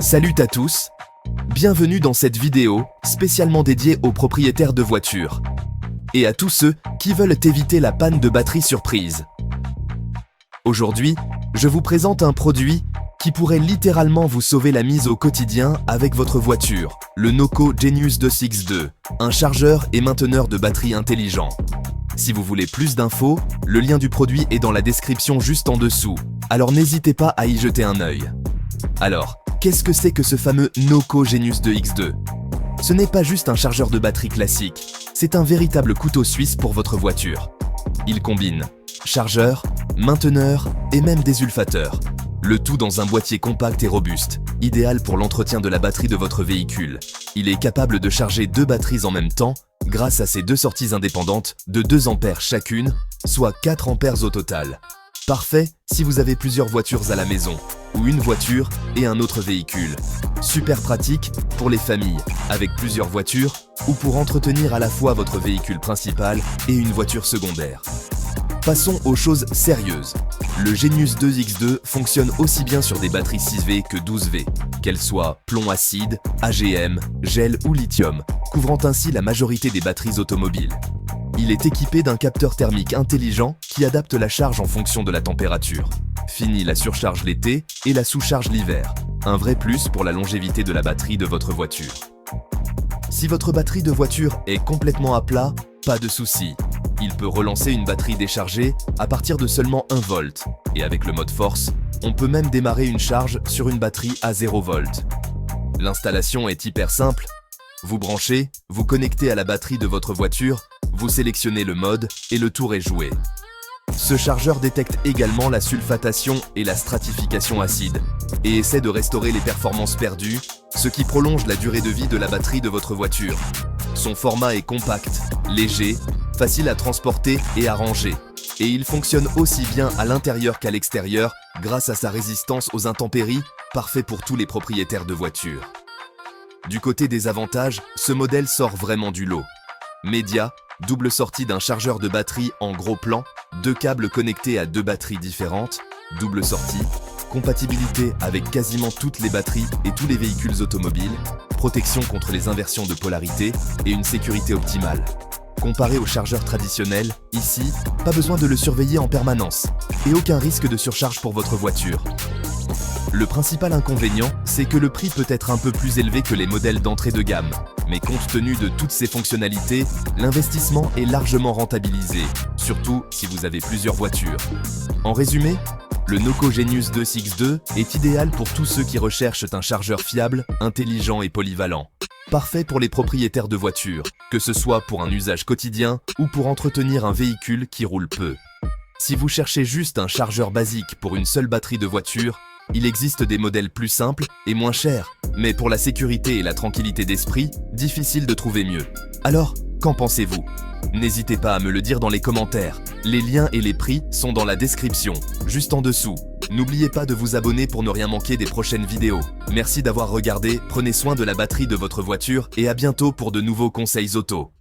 Salut à tous, bienvenue dans cette vidéo spécialement dédiée aux propriétaires de voitures et à tous ceux qui veulent éviter la panne de batterie surprise. Aujourd'hui, je vous présente un produit qui pourrait littéralement vous sauver la mise au quotidien avec votre voiture, le Noco Genius 2X2, un chargeur et mainteneur de batterie intelligent. Si vous voulez plus d'infos, le lien du produit est dans la description juste en dessous, alors n'hésitez pas à y jeter un œil. Alors, qu'est-ce que c'est que ce fameux Noco Genius 2X2 ? Ce n'est pas juste un chargeur de batterie classique, c'est un véritable couteau suisse pour votre voiture. Il combine chargeur, mainteneur et même désulfateur. Le tout dans un boîtier compact et robuste, idéal pour l'entretien de la batterie de votre véhicule. Il est capable de charger 2 batteries en même temps grâce à ses 2 sorties indépendantes de 2 ampères chacune, soit 4 ampères au total. Parfait si vous avez plusieurs voitures à la maison, ou une voiture et un autre véhicule. Super pratique pour les familles, avec plusieurs voitures, ou pour entretenir à la fois votre véhicule principal et une voiture secondaire. Passons aux choses sérieuses. Le Genius 2X2 fonctionne aussi bien sur des batteries 6V que 12V, qu'elles soient plomb acide, AGM, gel ou lithium, couvrant ainsi la majorité des batteries automobiles. Il est équipé d'un capteur thermique intelligent qui adapte la charge en fonction de la température. Fini la surcharge l'été et la sous-charge l'hiver. Un vrai plus pour la longévité de la batterie de votre voiture. Si votre batterie de voiture est complètement à plat, pas de souci. Il peut relancer une batterie déchargée à partir de seulement 1 volt. Et avec le mode force, on peut même démarrer une charge sur une batterie à 0 volt. L'installation est hyper simple. Vous branchez, vous connectez à la batterie de votre voiture, vous sélectionnez le mode et le tour est joué. Ce chargeur détecte également la sulfatation et la stratification acide et essaie de restaurer les performances perdues, ce qui prolonge la durée de vie de la batterie de votre voiture. Son format est compact, léger, facile à transporter et à ranger. Et il fonctionne aussi bien à l'intérieur qu'à l'extérieur grâce à sa résistance aux intempéries, parfait pour tous les propriétaires de voitures. Du côté des avantages, ce modèle sort vraiment du lot. Média, double sortie d'un chargeur de batterie en gros plan, 2 câbles connectés à 2 batteries différentes, double sortie, compatibilité avec quasiment toutes les batteries et tous les véhicules automobiles, protection contre les inversions de polarité et une sécurité optimale. Comparé au chargeur traditionnel, ici, pas besoin de le surveiller en permanence et aucun risque de surcharge pour votre voiture. Le principal inconvénient, c'est que le prix peut être un peu plus élevé que les modèles d'entrée de gamme. Mais compte tenu de toutes ces fonctionnalités, l'investissement est largement rentabilisé, surtout si vous avez plusieurs voitures. En résumé, le Noco Genius 2X2 est idéal pour tous ceux qui recherchent un chargeur fiable, intelligent et polyvalent. Parfait pour les propriétaires de voitures, que ce soit pour un usage quotidien ou pour entretenir un véhicule qui roule peu. Si vous cherchez juste un chargeur basique pour une seule batterie de voiture, il existe des modèles plus simples et moins chers, mais pour la sécurité et la tranquillité d'esprit, difficile de trouver mieux. Alors, qu'en pensez-vous ? N'hésitez pas à me le dire dans les commentaires. Les liens et les prix sont dans la description, juste en dessous. N'oubliez pas de vous abonner pour ne rien manquer des prochaines vidéos. Merci d'avoir regardé, prenez soin de la batterie de votre voiture et à bientôt pour de nouveaux conseils auto.